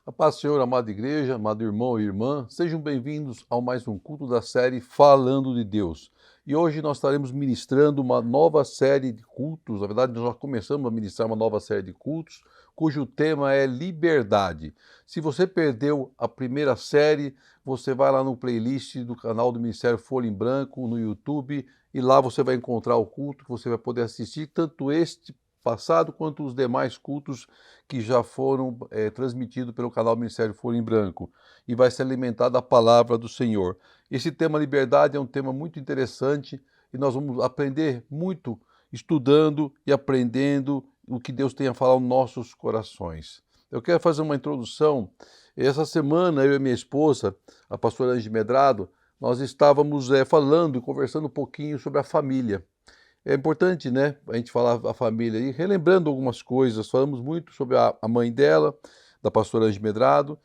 A paz do Senhor, amada igreja, amado irmão e irmã, sejam bem-vindos a mais um culto da série Falando de Deus. E hoje nós estaremos ministrando uma nova série de cultos, na verdade nós já começamos a ministrar uma nova série de cultos, cujo tema é liberdade. Se você perdeu a primeira série, você vai lá no playlist do canal do Ministério Folha em Branco, no YouTube, e lá você vai encontrar o culto que você vai poder assistir, tanto este passado quanto os demais cultos que já foram transmitidos pelo canal Ministério Folha em Branco, e vai se alimentar da palavra do Senhor. Esse tema liberdade é um tema muito interessante e nós vamos aprender muito estudando e aprendendo o que Deus tem a falar aos nossos corações. Eu quero fazer uma introdução. Essa semana, eu e minha esposa, a pastora Angie Medrado, nós estávamos falando e conversando um pouquinho sobre a família. É importante, né, a gente falar a família e relembrando algumas coisas. Falamos muito sobre a mãe dela, da pastora Angie Medrado,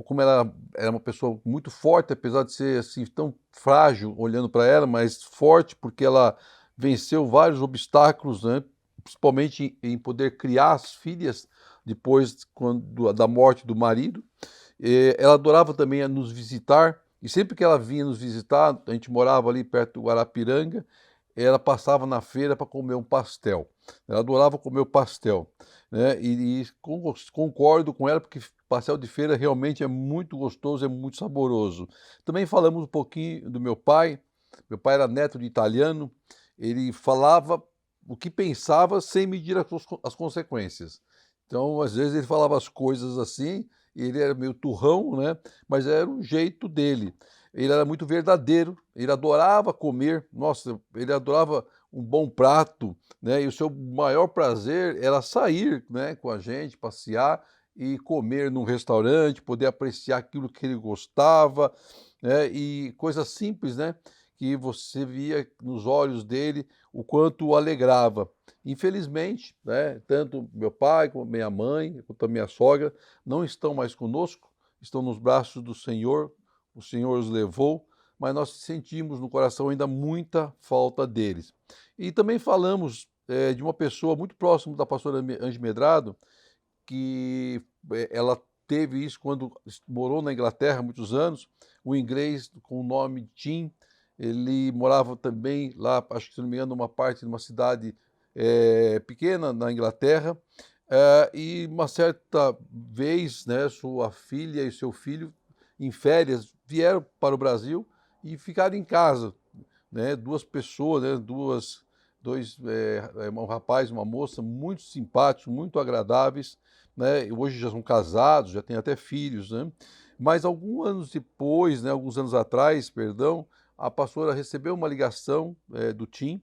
como ela era uma pessoa muito forte, apesar de ser assim tão frágil olhando para ela, mas forte porque ela venceu vários obstáculos, né, principalmente em poder criar as filhas depois da morte do marido. Ela adorava também a nos visitar, e sempre que ela vinha nos visitar, a gente morava ali perto do Guarapiranga, ela passava na feira para comer um pastel. Ela adorava comer o pastel, né? Concordo com ela, porque pastel de feira realmente é muito gostoso, é muito saboroso. Também falamos um pouquinho do meu pai. Meu pai era neto de italiano, ele falava o que pensava sem medir as consequências. Então, às vezes, ele falava as coisas assim, e ele era meio turrão, né? Mas era o jeito dele. Ele era muito verdadeiro, ele adorava comer, nossa, ele adorava um bom prato, né? E o seu maior prazer era sair, né, com a gente, passear e comer num restaurante, poder apreciar aquilo que ele gostava, né? E coisas simples, né? Que você via nos olhos dele o quanto o alegrava. Infelizmente, né, tanto meu pai, como minha mãe, quanto a minha sogra, não estão mais conosco, estão nos braços do Senhor, o Senhor os levou, mas nós sentimos no coração ainda muita falta deles. E também falamos de uma pessoa muito próxima da pastora Angie Medrado, que ela teve isso quando morou na Inglaterra há muitos anos, o inglês com o nome Tim, ele morava também lá, acho que se não me engano, numa parte de uma cidade pequena na Inglaterra, e uma certa vez, né, sua filha e seu filho, em férias, vieram para o Brasil e ficaram em casa, né, duas pessoas, né, um rapaz e uma moça muito simpáticos, muito agradáveis, né, hoje já são casados, já têm até filhos, né, mas alguns anos depois, né, alguns anos atrás, perdão, a pastora recebeu uma ligação do Tim,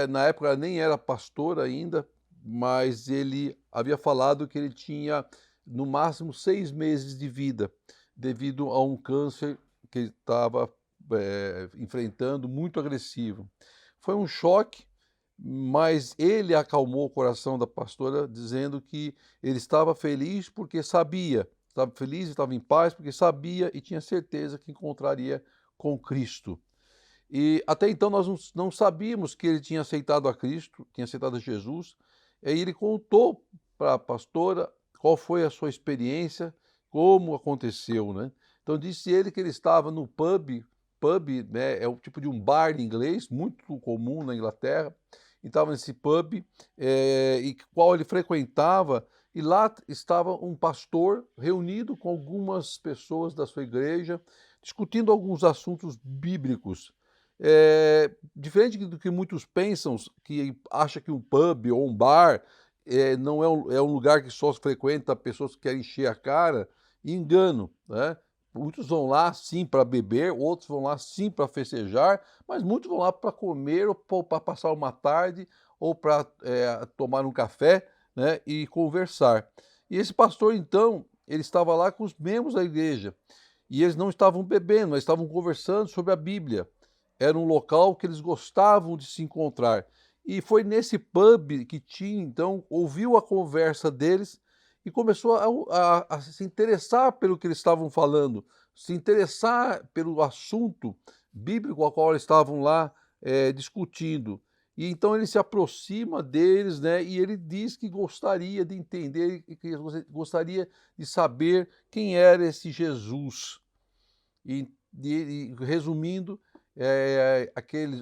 na época ela nem era pastor ainda, mas ele havia falado que ele tinha no máximo 6 meses de vida, devido a um câncer que ele estava enfrentando, muito agressivo. Foi um choque, mas ele acalmou o coração da pastora, dizendo que ele estava feliz porque sabia, estava feliz, estava em paz, porque sabia e tinha certeza que encontraria com Cristo. E até então nós não sabíamos que ele tinha aceitado a Cristo, tinha aceitado a Jesus, e aí ele contou para a pastora qual foi a sua experiência, como aconteceu, né? Então disse ele que ele estava no pub, né, é o tipo de um bar em inglês, muito comum na Inglaterra, e estava nesse pub, e qual ele frequentava, e lá estava um pastor reunido com algumas pessoas da sua igreja, discutindo alguns assuntos bíblicos. Diferente do que muitos pensam, que acha que um pub ou um bar não é um lugar que só se frequenta pessoas que querem encher a cara, engano, né? Muitos vão lá sim para beber, outros vão lá sim para festejar, mas muitos vão lá para comer ou para passar uma tarde ou para tomar um café, né, e conversar. E esse pastor, então, ele estava lá com os membros da igreja e eles não estavam bebendo, mas estavam conversando sobre a Bíblia. Era um local que eles gostavam de se encontrar. E foi nesse pub que Tim, então, ouviu a conversa deles e começou a se interessar pelo que eles estavam falando, se interessar pelo assunto bíblico ao qual eles estavam lá discutindo. E então ele se aproxima deles, né? E ele diz que gostaria de entender, que gostaria de saber quem era esse Jesus. E resumindo,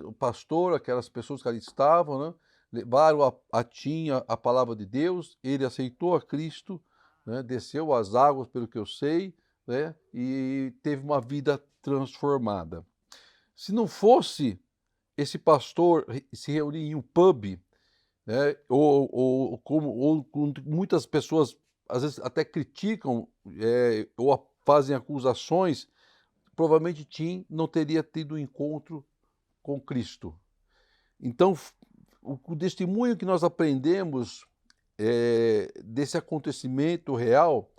o pastor, aquelas pessoas que ali estavam, né, levaram a Tim a palavra de Deus, ele aceitou a Cristo, né, desceu as águas, pelo que eu sei, né, e teve uma vida transformada. Se não fosse esse pastor se reunir em um pub, né, ou muitas pessoas às vezes até criticam, ou fazem acusações, provavelmente Tim não teria tido um encontro com Cristo. Então, o testemunho que nós aprendemos desse acontecimento real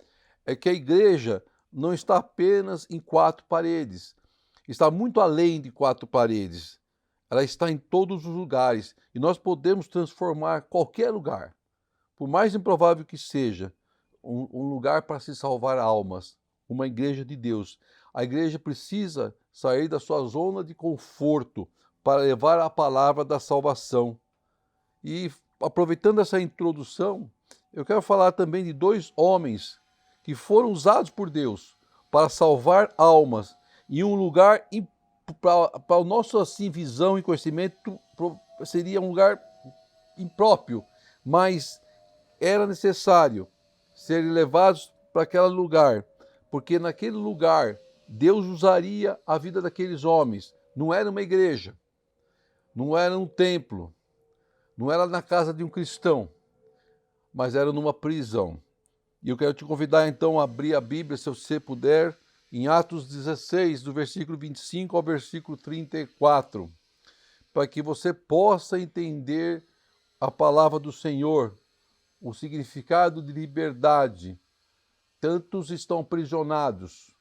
é que a igreja não está apenas em quatro paredes, está muito além de quatro paredes. Ela está em todos os lugares e nós podemos transformar qualquer lugar, por mais improvável que seja, um lugar para se salvar almas, uma igreja de Deus. A igreja precisa sair da sua zona de conforto para levar a palavra da salvação. E aproveitando essa introdução, eu quero falar também de dois homens que foram usados por Deus para salvar almas em um lugar para a nossa assim, visão e conhecimento seria um lugar impróprio, mas era necessário serem levados para aquele lugar, porque naquele lugar Deus usaria a vida daqueles homens. Não era uma igreja, não era um templo, não era na casa de um cristão, mas era numa prisão. E eu quero te convidar então a abrir a Bíblia, se você puder, em Atos 16, do versículo 25 ao versículo 34, para que você possa entender a palavra do Senhor, o significado de liberdade. Tantos estão aprisionados,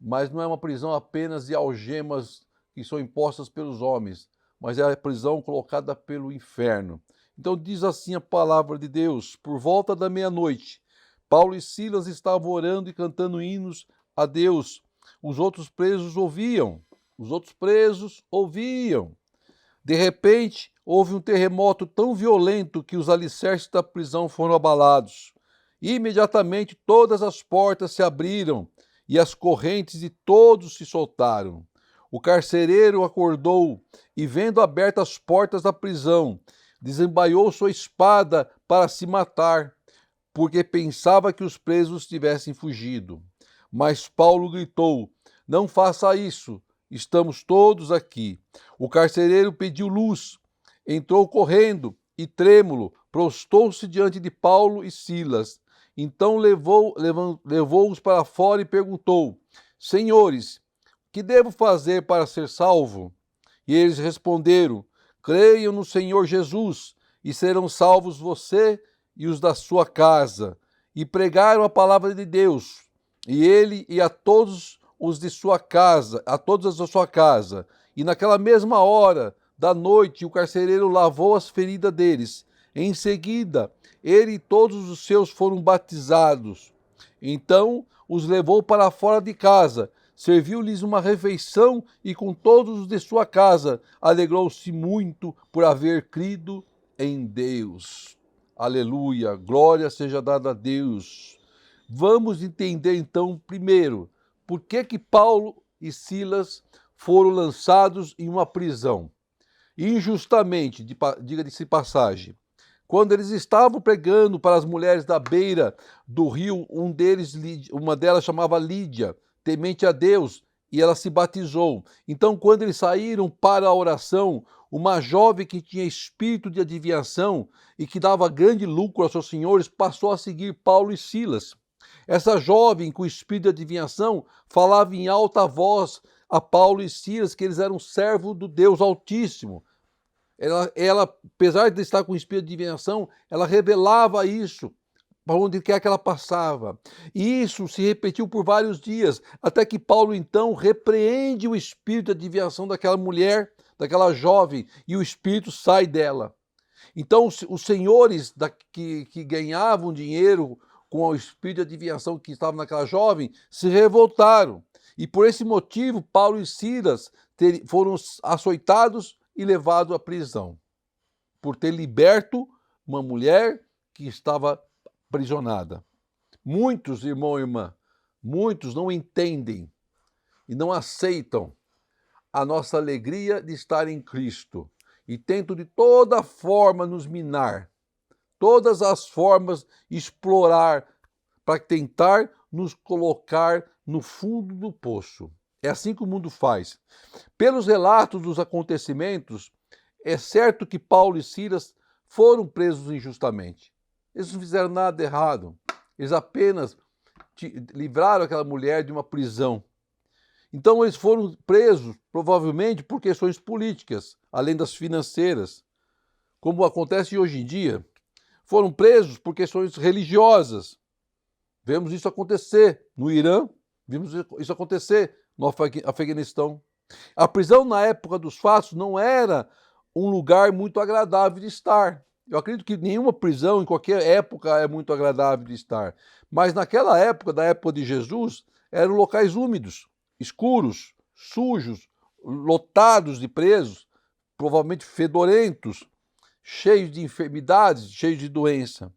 mas não é uma prisão apenas de algemas que são impostas pelos homens, mas é a prisão colocada pelo inferno. Então diz assim a palavra de Deus: por volta da meia-noite, Paulo e Silas estavam orando e cantando hinos a Deus. Os outros presos ouviam. De repente, houve um terremoto tão violento que os alicerces da prisão foram abalados. Imediatamente todas as portas se abriram e as correntes de todos se soltaram. O carcereiro acordou e, vendo abertas as portas da prisão, desembaiou sua espada para se matar, porque pensava que os presos tivessem fugido. Mas Paulo gritou: não faça isso, estamos todos aqui. O carcereiro pediu luz, entrou correndo e, trêmulo, prostou-se diante de Paulo e Silas. Então levou-os para fora e perguntou: senhores, que devo fazer para ser salvo? E eles responderam: creiam no Senhor Jesus e serão salvos você e os da sua casa. E pregaram a palavra de Deus, e ele e a todos os de sua casa, a todos da sua casa. E naquela mesma hora da noite, o carcereiro lavou as feridas deles. Em seguida, ele e todos os seus foram batizados. Então os levou para fora de casa, serviu-lhes uma refeição e com todos os de sua casa alegrou-se muito por haver crido em Deus. Aleluia, glória seja dada a Deus. Vamos entender então primeiro por que Paulo e Silas foram lançados em uma prisão. Injustamente, diga-se passagem. Quando eles estavam pregando para as mulheres da beira do rio, uma delas chamava Lídia, temente a Deus, e ela se batizou. Então, quando eles saíram para a oração, uma jovem que tinha espírito de adivinhação e que dava grande lucro aos seus senhores, passou a seguir Paulo e Silas. Essa jovem com espírito de adivinhação falava em alta voz a Paulo e Silas que eles eram servos do Deus Altíssimo. Ela, apesar de estar com espírito de adivinhação, ela revelava isso para onde quer que ela passava. E isso se repetiu por vários dias, até que Paulo então repreende o espírito de adivinhação daquela mulher, daquela jovem, e o espírito sai dela. Então os senhores que ganhavam dinheiro com o espírito de adivinhação que estava naquela jovem se revoltaram. E por esse motivo, Paulo e Silas foram açoitados e levado à prisão. por ter liberto uma mulher que estava aprisionada. Muitos, irmão e irmã, muitos não entendem e não aceitam a nossa alegria de estar em Cristo e tentam de toda forma nos minar, todas as formas explorar para tentar nos colocar no fundo do poço. É assim que o mundo faz. Pelos relatos dos acontecimentos, é certo que Paulo e Silas foram presos injustamente. Eles não fizeram nada de errado. Eles apenas livraram aquela mulher de uma prisão. Então eles foram presos, provavelmente, por questões políticas, além das financeiras, como acontece hoje em dia. Foram presos por questões religiosas. Vemos isso acontecer no Irã, vimos isso acontecer no Afeganistão. A prisão na época dos fatos não era um lugar muito agradável de estar. Eu acredito que nenhuma prisão em qualquer época é muito agradável de estar. Mas naquela época, da época de Jesus, eram locais úmidos, escuros, sujos, lotados de presos, provavelmente fedorentos, cheios de enfermidades, cheios de doença.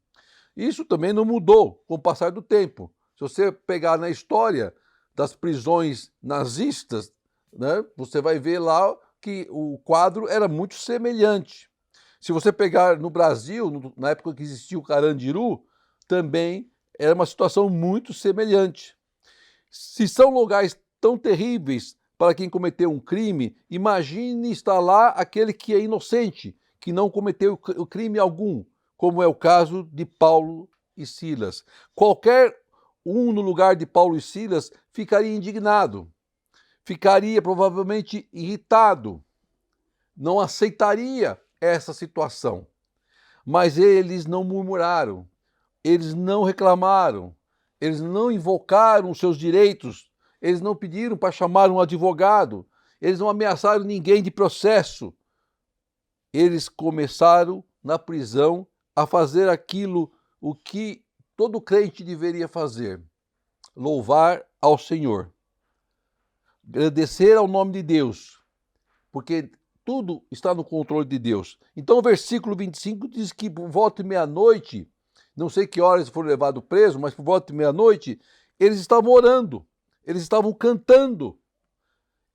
Isso também não mudou com o passar do tempo. Se você pegar na história das prisões nazistas, né, você vai ver lá que o quadro era muito semelhante. Se você pegar no Brasil, na época que existia o Carandiru, também era uma situação muito semelhante. Se são lugares tão terríveis para quem cometeu um crime, imagine estar lá aquele que é inocente, que não cometeu o crime algum, como é o caso de Paulo e Silas. Qualquer um no lugar de Paulo e Silas ficaria indignado, ficaria provavelmente irritado, não aceitaria essa situação. Mas eles não murmuraram, eles não reclamaram, eles não invocaram os seus direitos, eles não pediram para chamar um advogado, eles não ameaçaram ninguém de processo. Eles começaram na prisão a fazer aquilo o que todo crente deveria fazer: louvar ao Senhor, agradecer ao nome de Deus, porque tudo está no controle de Deus. Então o versículo 25 diz que por volta de meia-noite, não sei que horas foram levados presos, mas por volta de meia-noite, eles estavam orando, eles estavam cantando.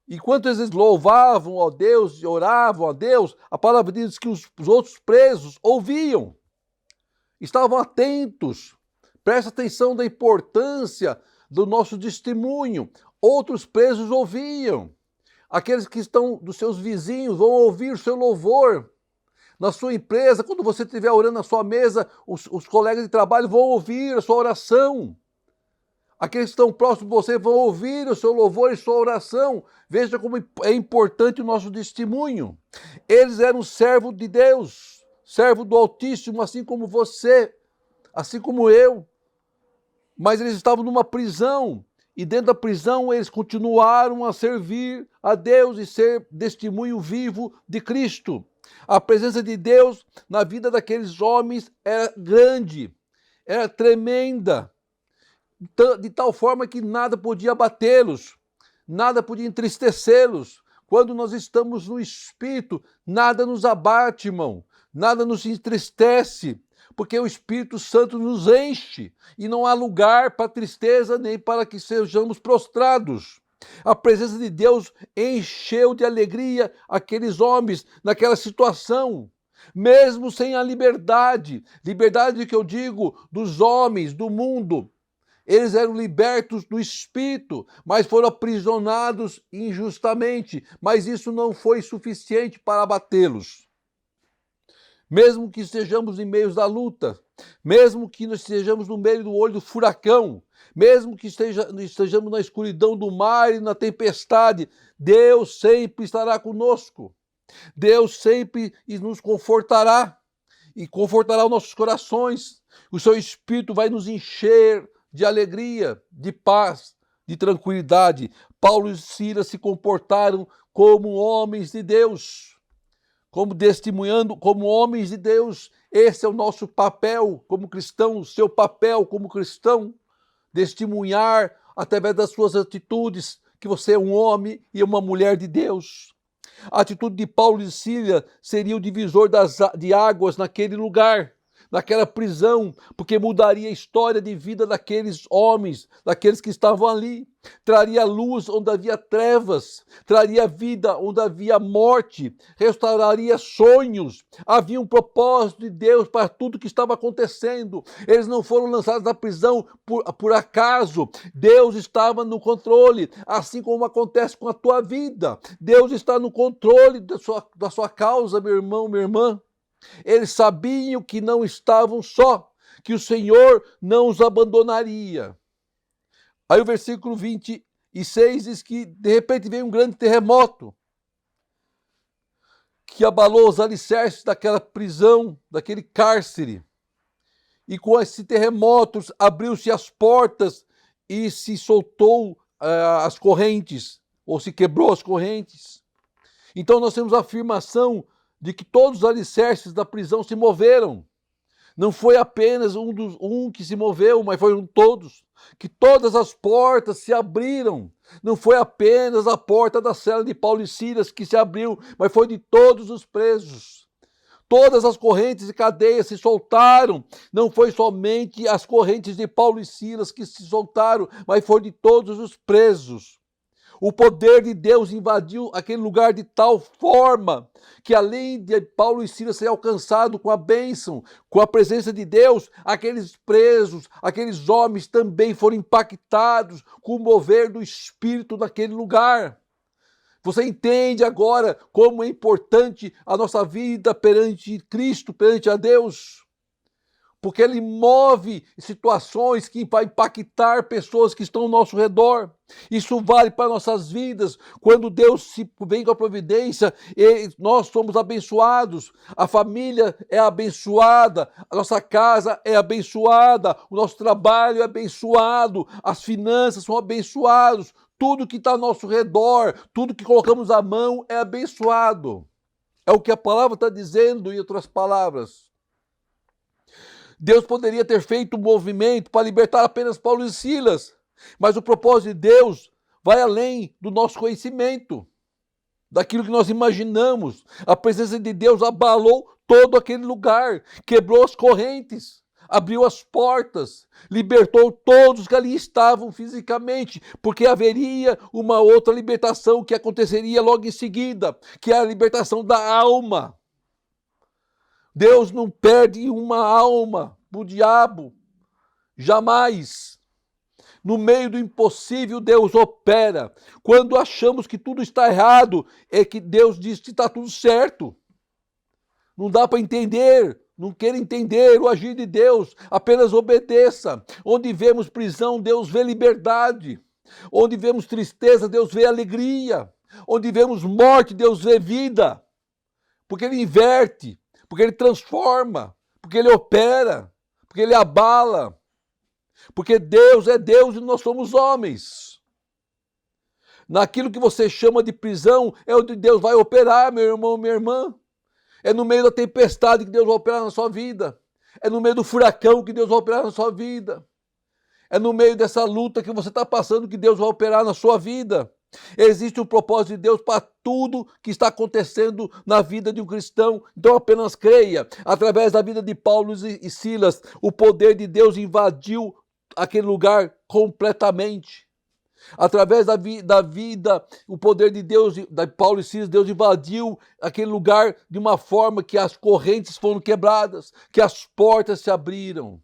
Enquanto eles louvavam a Deus e oravam a Deus, a palavra diz que os outros presos ouviam, estavam atentos. Presta atenção da importância do nosso testemunho. Outros presos ouviam. Aqueles que estão dos seus vizinhos vão ouvir o seu louvor. Na sua empresa, quando você estiver orando na sua mesa, os colegas de trabalho vão ouvir a sua oração. Aqueles que estão próximos de você vão ouvir o seu louvor e sua oração. Veja como é importante o nosso testemunho. Eles eram servos de Deus, servo do Altíssimo, assim como você, assim como eu. Mas eles estavam numa prisão, e dentro da prisão eles continuaram a servir a Deus e ser testemunho vivo de Cristo. A presença de Deus na vida daqueles homens era grande, era tremenda, de tal forma que nada podia abatê-los, nada podia entristecê-los. Quando nós estamos no Espírito, nada nos abate, irmão, nada nos entristece, porque o Espírito Santo nos enche e não há lugar para tristeza nem para que sejamos prostrados. A presença de Deus encheu de alegria aqueles homens naquela situação, mesmo sem a liberdade que eu digo dos homens, do mundo. Eles eram libertos do Espírito, mas foram aprisionados injustamente, mas isso não foi suficiente para abatê-los. Mesmo que estejamos em meio da luta, mesmo que nós estejamos no meio do olho do furacão, mesmo que estejamos na escuridão do mar e na tempestade, Deus sempre estará conosco. Deus sempre nos confortará e confortará os nossos corações. O seu Espírito vai nos encher de alegria, de paz, de tranquilidade. Paulo e Silas se comportaram como homens de Deus, como testemunhando, como homens de Deus. Esse é o nosso papel como cristão, o seu papel como cristão, testemunhar através das suas atitudes que você é um homem e uma mulher de Deus. A atitude de Paulo e Sílas seria o divisor de águas naquele lugar, naquela prisão, porque mudaria a história de vida daqueles homens, daqueles que estavam ali. Traria luz onde havia trevas, traria vida onde havia morte, restauraria sonhos. Havia um propósito de Deus para tudo que estava acontecendo. Eles não foram lançados na prisão por acaso. Deus estava no controle, assim como acontece com a tua vida. Deus está no controle da sua causa, meu irmão, minha irmã. Eles sabiam que não estavam só, que o Senhor não os abandonaria. Aí o versículo 26 diz que de repente veio um grande terremoto que abalou os alicerces daquela prisão, daquele cárcere. E com esse terremoto abriu-se as portas e se soltou as correntes, ou se quebrou as correntes. Então nós temos a afirmação de que todos os alicerces da prisão se moveram. Não foi apenas um que se moveu, mas foram todos. Que todas as portas se abriram. Não foi apenas a porta da cela de Paulo e Sílas que se abriu, mas foi de todos os presos. Todas as correntes e cadeias se soltaram. Não foi somente as correntes de Paulo e Sílas que se soltaram, mas foi de todos os presos. O poder de Deus invadiu aquele lugar de tal forma que, além de Paulo e Sílas ser alcançado com a bênção, com a presença de Deus, aqueles presos, aqueles homens também foram impactados com o mover do Espírito naquele lugar. Você entende agora como é importante a nossa vida perante Cristo, perante a Deus? Porque Ele move situações que vai impactar pessoas que estão ao nosso redor. Isso vale para nossas vidas. Quando Deus vem com a providência, nós somos abençoados. A família é abençoada, a nossa casa é abençoada, o nosso trabalho é abençoado, as finanças são abençoadas, tudo que está ao nosso redor, tudo que colocamos à mão é abençoado. É o que a palavra está dizendo, em outras palavras. Deus poderia ter feito um movimento para libertar apenas Paulo e Sílas, mas o propósito de Deus vai além do nosso conhecimento, daquilo que nós imaginamos. A presença de Deus abalou todo aquele lugar, quebrou as correntes, abriu as portas, libertou todos que ali estavam fisicamente, porque haveria uma outra libertação que aconteceria logo em seguida, que é a libertação da alma. Deus não perde uma alma para o diabo, jamais. No meio do impossível, Deus opera. Quando achamos que tudo está errado, é que Deus diz que está tudo certo. Não dá para entender, não queira entender o agir de Deus, apenas obedeça. Onde vemos prisão, Deus vê liberdade. Onde vemos tristeza, Deus vê alegria. Onde vemos morte, Deus vê vida. Porque Ele inverte. Porque Ele transforma, porque Ele opera, porque Ele abala, porque Deus é Deus e nós somos homens. Naquilo que você chama de prisão é onde Deus vai operar, meu irmão, minha irmã. É no meio da tempestade que Deus vai operar na sua vida. É no meio do furacão que Deus vai operar na sua vida. É no meio dessa luta que você está passando que Deus vai operar na sua vida. Existe um propósito de Deus para tudo que está acontecendo na vida de um cristão. Então apenas creia. Através da vida de Paulo e Sílas, o poder de Deus invadiu aquele lugar completamente. Através da vida, o poder de Deus, de Paulo e Sílas, Deus invadiu aquele lugar de uma forma que as correntes foram quebradas, que as portas se abriram.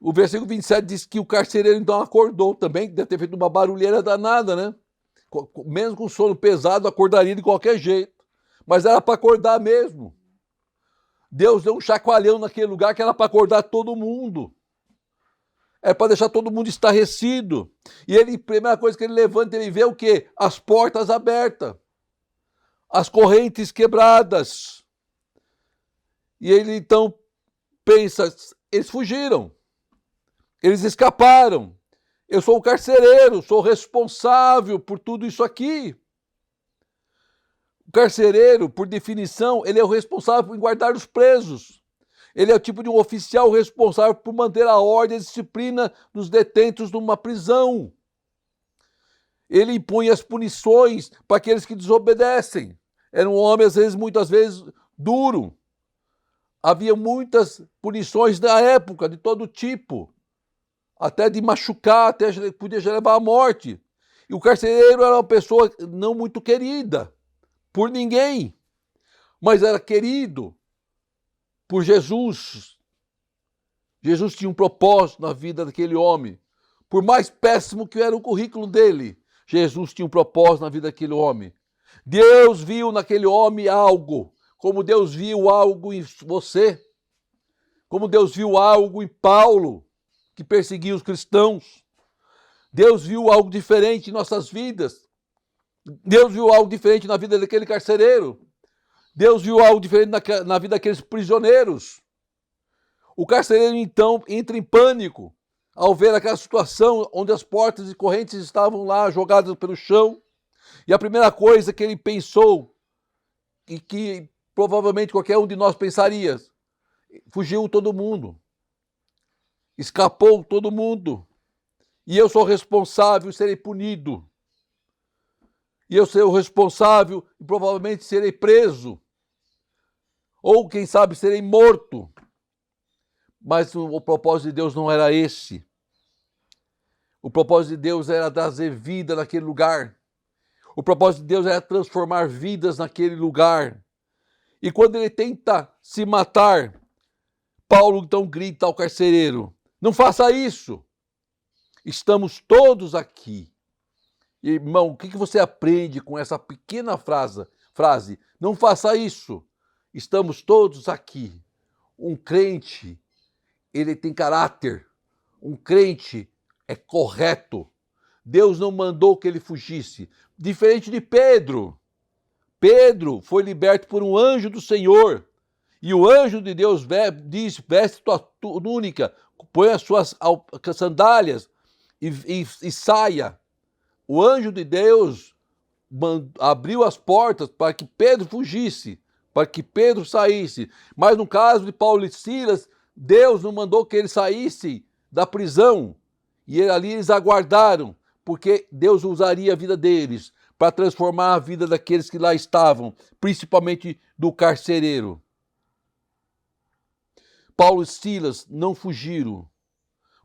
O versículo 27 diz que o carcereiro então acordou também, que deve ter feito uma barulheira danada, né? Mesmo com sono pesado, acordaria de qualquer jeito. Mas era para acordar mesmo. Deus deu um chacoalhão naquele lugar que era para acordar todo mundo. É para deixar todo mundo estarrecido. E ele, a primeira coisa que ele levanta, ele vê o quê? As portas abertas. As correntes quebradas. E ele então pensa, eles fugiram. Eles escaparam. Eu sou o carcereiro, sou responsável por tudo isso aqui. O carcereiro, por definição, ele é o responsável por guardar os presos. Ele é o tipo de um oficial responsável por manter a ordem e a disciplina dos detentos numa prisão. Ele impunha as punições para aqueles que desobedecem. Era um homem, às vezes, muitas vezes, duro. Havia muitas punições na época, de todo tipo. Até de machucar, até podia levar à morte. E o carcereiro era uma pessoa não muito querida por ninguém, mas era querido por Jesus. Jesus tinha um propósito na vida daquele homem. Por mais péssimo que era o currículo dele, Jesus tinha um propósito na vida daquele homem. Deus viu naquele homem algo, como Deus viu algo em você, como Deus viu algo em Paulo, que perseguia os cristãos. Deus viu algo diferente em nossas vidas. Deus viu algo diferente na vida daquele carcereiro. Deus viu algo diferente na vida daqueles prisioneiros. O carcereiro, então, entra em pânico ao ver aquela situação onde as portas e correntes estavam lá jogadas pelo chão. E a primeira coisa que ele pensou, e que provavelmente qualquer um de nós pensaria, fugiu todo mundo. Escapou todo mundo. E eu sou responsável e serei punido. E eu serei o responsável e provavelmente serei preso. Ou, quem sabe, serei morto. Mas o propósito de Deus não era esse. O propósito de Deus era trazer vida naquele lugar. O propósito de Deus era transformar vidas naquele lugar. E quando ele tenta se matar, Paulo então grita ao carcereiro: não faça isso. Estamos todos aqui. Irmão, o que você aprende com essa pequena frase? Não faça isso. Estamos todos aqui. Um crente, ele tem caráter. Um crente é correto. Deus não mandou que ele fugisse. Diferente de Pedro. Pedro foi liberto por um anjo do Senhor. E o anjo de Deus diz: veste tua túnica, põe as suas sandálias e saia. O anjo de Deus abriu as portas para que Pedro fugisse, para que Pedro saísse. Mas no caso de Paulo e Silas, Deus não mandou que eles saíssem da prisão. E ali eles aguardaram, porque Deus usaria a vida deles para transformar a vida daqueles que lá estavam, principalmente do carcereiro. Paulo e Silas não fugiram,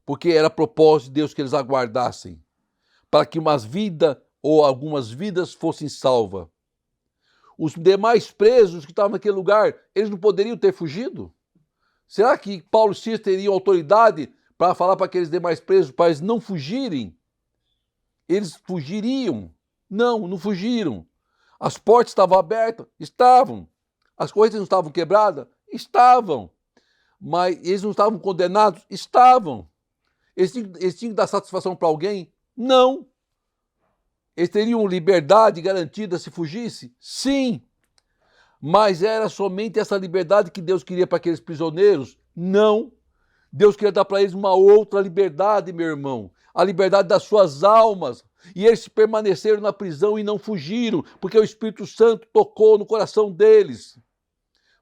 porque era propósito de Deus que eles aguardassem, para que umas vidas ou algumas vidas fossem salvas. Os demais presos que estavam naquele lugar, eles não poderiam ter fugido? Será que Paulo e Silas teriam autoridade para falar para aqueles demais presos para eles não fugirem? Eles fugiriam? Não, não fugiram. As portas estavam abertas? Estavam. As correntes não estavam quebradas? Estavam. Mas eles não estavam condenados? Estavam. Eles tinham que dar satisfação para alguém? Não. Eles teriam liberdade garantida se fugisse? Sim. Mas era somente essa liberdade que Deus queria para aqueles prisioneiros? Não. Deus queria dar para eles uma outra liberdade, meu irmão. A liberdade das suas almas. E eles permaneceram na prisão e não fugiram, porque o Espírito Santo tocou no coração deles.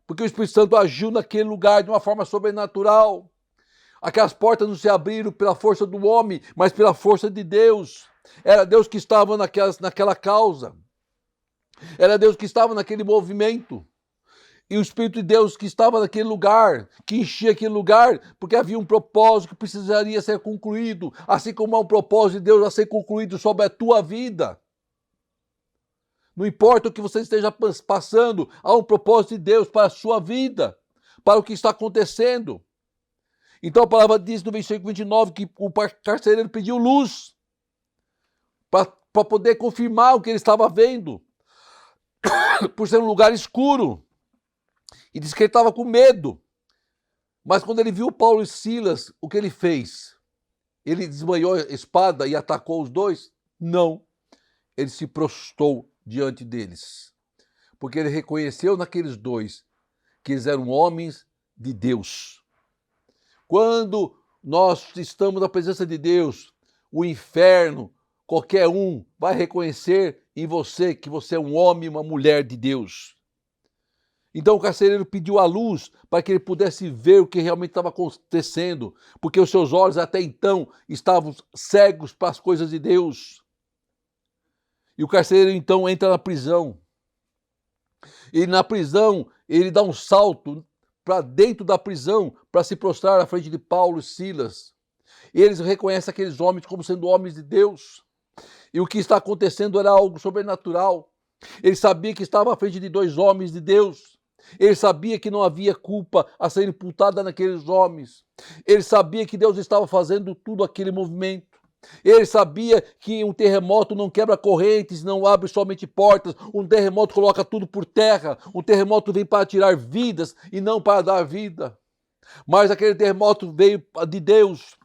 Porque o Espírito Santo agiu naquele lugar de uma forma sobrenatural. Aquelas portas não se abriram pela força do homem, mas pela força de Deus. Era Deus que estava naquela causa. Era Deus que estava naquele movimento. E o Espírito de Deus que estava naquele lugar, que enchia aquele lugar, porque havia um propósito que precisaria ser concluído, assim como há um propósito de Deus a ser concluído sobre a tua vida. Não importa o que você esteja passando, há um propósito de Deus para a sua vida, para o que está acontecendo. Então a palavra diz no versículo 29 que o carcereiro pediu luz para poder confirmar o que ele estava vendo, por ser um lugar escuro. E disse que ele estava com medo. Mas quando ele viu Paulo e Silas, o que ele fez? Ele desmanhou a espada e atacou os dois? Não. Ele se prostrou diante deles. Porque ele reconheceu naqueles dois que eles eram homens de Deus. Quando nós estamos na presença de Deus, o inferno, qualquer um, vai reconhecer em você que você é um homem e uma mulher de Deus. Então o carcereiro pediu a luz para que ele pudesse ver o que realmente estava acontecendo, porque os seus olhos até então estavam cegos para as coisas de Deus. E o carcereiro então entra na prisão. E na prisão ele dá um salto para dentro da prisão para se prostrar à frente de Paulo e Silas. E eles reconhecem aqueles homens como sendo homens de Deus. E o que está acontecendo era algo sobrenatural. Ele sabia que estava à frente de dois homens de Deus. Ele sabia que não havia culpa a ser imputada naqueles homens. Ele sabia que Deus estava fazendo tudo aquele movimento. Ele sabia que um terremoto não quebra correntes, não abre somente portas. Um terremoto coloca tudo por terra. Um terremoto vem para tirar vidas e não para dar vida. Mas aquele terremoto veio de Deus.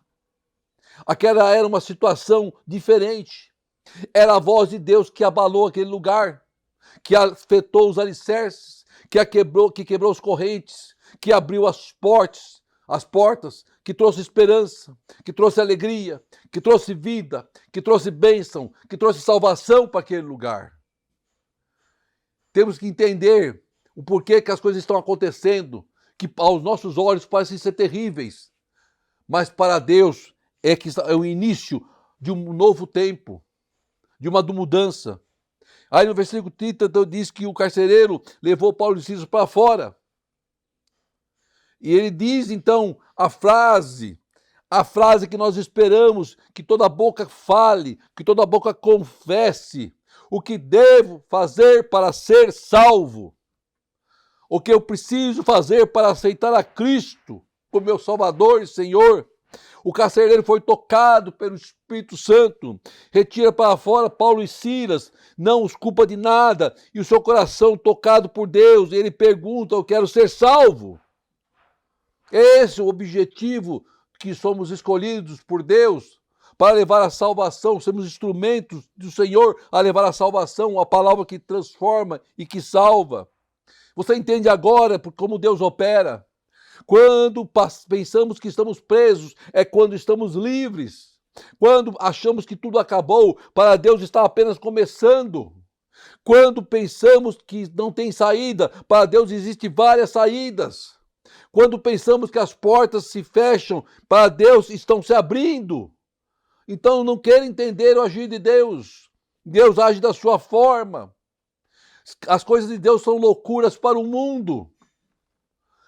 Aquela era uma situação diferente. Era a voz de Deus que abalou aquele lugar, que afetou os alicerces, que quebrou as correntes, que abriu as portas, que trouxe esperança, que trouxe alegria, que trouxe vida, que trouxe bênção, que trouxe salvação para aquele lugar. Temos que entender o porquê que as coisas estão acontecendo, que aos nossos olhos parecem ser terríveis, mas para Deus é o início de um novo tempo, de uma mudança. Aí no versículo 30 então, diz que o carcereiro levou Paulo e Silas para fora. E ele diz então a frase que nós esperamos, que toda boca fale, que toda boca confesse, o que devo fazer para ser salvo, o que eu preciso fazer para aceitar a Cristo como meu Salvador e Senhor. O carcereiro foi tocado pelo Espírito Santo, retira para fora Paulo e Silas, não os culpa de nada, e o seu coração tocado por Deus, ele pergunta: eu quero ser salvo. Esse é o objetivo que somos escolhidos por Deus, para levar a salvação, somos instrumentos do Senhor a levar a salvação, a palavra que transforma e que salva. Você entende agora como Deus opera? Quando pensamos que estamos presos, é quando estamos livres. Quando achamos que tudo acabou, para Deus está apenas começando. Quando pensamos que não tem saída, para Deus existem várias saídas. Quando pensamos que as portas se fecham, para Deus estão se abrindo. Então não quero entender o agir de Deus. Deus age da sua forma. As coisas de Deus são loucuras para o mundo,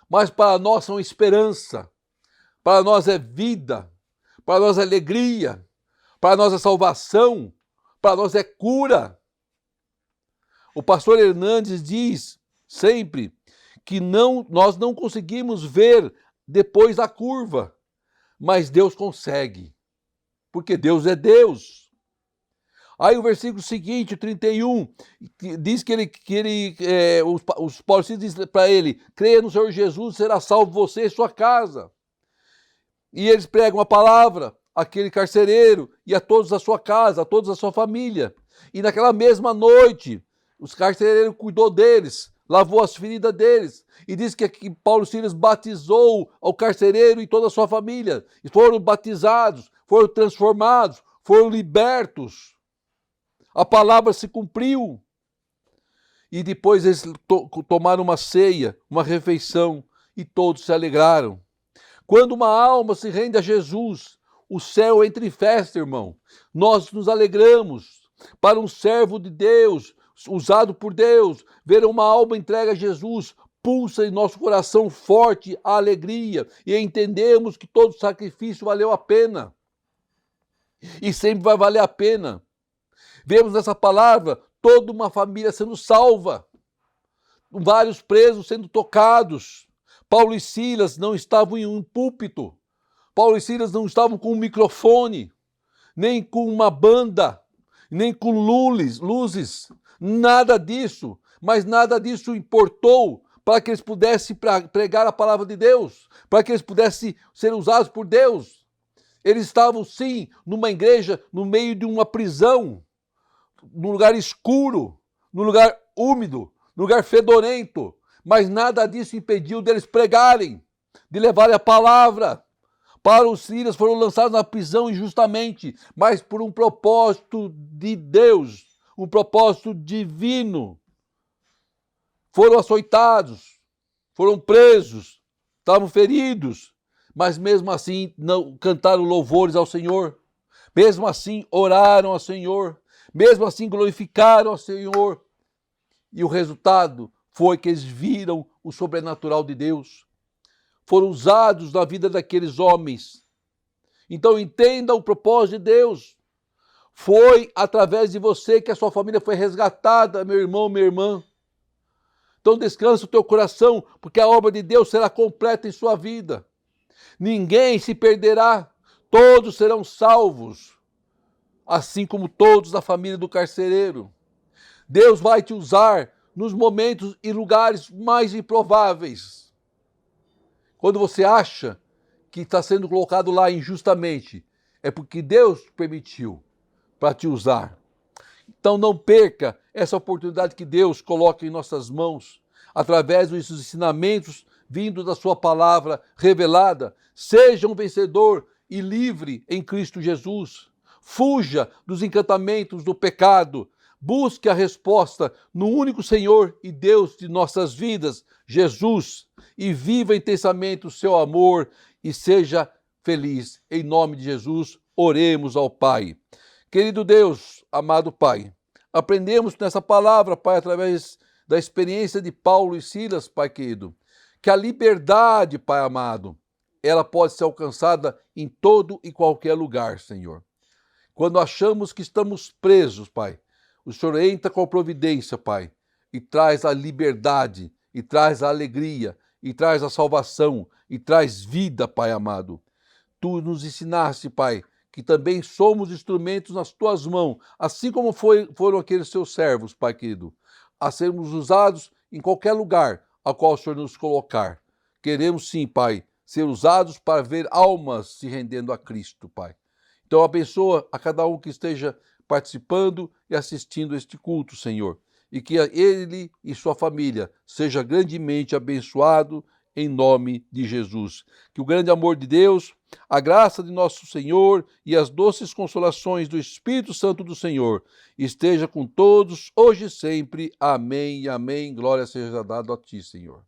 mas para nós são esperança, para nós é vida, para nós é alegria, para nós é salvação, para nós é cura. O pastor Hernandes diz sempre que nós não conseguimos ver depois da curva, mas Deus consegue, porque Deus é Deus. Aí o versículo seguinte, o 31, diz que os paulistas dizem para ele: creia no Senhor Jesus, será salvo você e sua casa. E eles pregam a palavra àquele carcereiro e a todos da sua casa, a todos da sua família. E naquela mesma noite, os carcereiros cuidou deles, lavou as feridas deles. E diz que Paulo e Silas batizou ao carcereiro e toda a sua família. E foram batizados, foram transformados, foram libertos. A palavra se cumpriu. E depois eles tomaram uma ceia, uma refeição, e todos se alegraram. Quando uma alma se rende a Jesus, o céu entra em festa, irmão. Nós nos alegramos. Para um servo de Deus, usado por Deus, ver uma alma entregue a Jesus, pulsa em nosso coração forte a alegria. E entendemos que todo sacrifício valeu a pena. E sempre vai valer a pena. Vemos nessa palavra toda uma família sendo salva, vários presos sendo tocados. Paulo e Silas não estavam em um púlpito, Paulo e Silas não estavam com um microfone, nem com uma banda, nem com luzes, nada disso, mas nada disso importou para que eles pudessem pregar a palavra de Deus, para que eles pudessem ser usados por Deus. Eles estavam sim numa igreja, no meio de uma prisão, num lugar escuro, num lugar úmido, num lugar fedorento, mas nada disso impediu deles pregarem, de levarem a palavra. Paulo e Silas foram lançados na prisão injustamente, mas por um propósito de Deus, um propósito divino. Foram açoitados, foram presos, estavam feridos, mas mesmo assim não cantaram louvores ao Senhor, mesmo assim oraram ao Senhor, Mesmo assim glorificaram ao Senhor e o resultado foi que eles viram o sobrenatural de Deus. Foram usados na vida daqueles homens. Então entenda o propósito de Deus. Foi através de você que a sua família foi resgatada, meu irmão, minha irmã. Então descansa o teu coração, porque a obra de Deus será completa em sua vida. Ninguém se perderá, todos serão salvos, assim como todos da família do carcereiro. Deus vai te usar nos momentos e lugares mais improváveis. Quando você acha que está sendo colocado lá injustamente, é porque Deus permitiu para te usar. Então não perca essa oportunidade que Deus coloca em nossas mãos, através dos ensinamentos vindos da sua palavra revelada. Seja um vencedor e livre em Cristo Jesus. Fuja dos encantamentos do pecado. Busque a resposta no único Senhor e Deus de nossas vidas, Jesus, e viva intensamente o seu amor e seja feliz. Em nome de Jesus, oremos ao Pai. Querido Deus, amado Pai, aprendemos nessa palavra, Pai, através da experiência de Paulo e Silas, Pai querido, que a liberdade, Pai amado, ela pode ser alcançada em todo e qualquer lugar, Senhor. Quando achamos que estamos presos, Pai, o Senhor entra com a providência, Pai, e traz a liberdade, e traz a alegria, e traz a salvação, e traz vida, Pai amado. Tu nos ensinaste, Pai, que também somos instrumentos nas tuas mãos, assim como foram aqueles seus servos, Pai querido, a sermos usados em qualquer lugar ao qual o Senhor nos colocar. Queremos sim, Pai, ser usados para ver almas se rendendo a Cristo, Pai. Então abençoa a cada um que esteja participando e assistindo este culto, Senhor, e que ele e sua família seja grandemente abençoado em nome de Jesus. Que o grande amor de Deus, a graça de nosso Senhor e as doces consolações do Espírito Santo do Senhor esteja com todos, hoje e sempre. Amém e amém. Glória seja dada a ti, Senhor.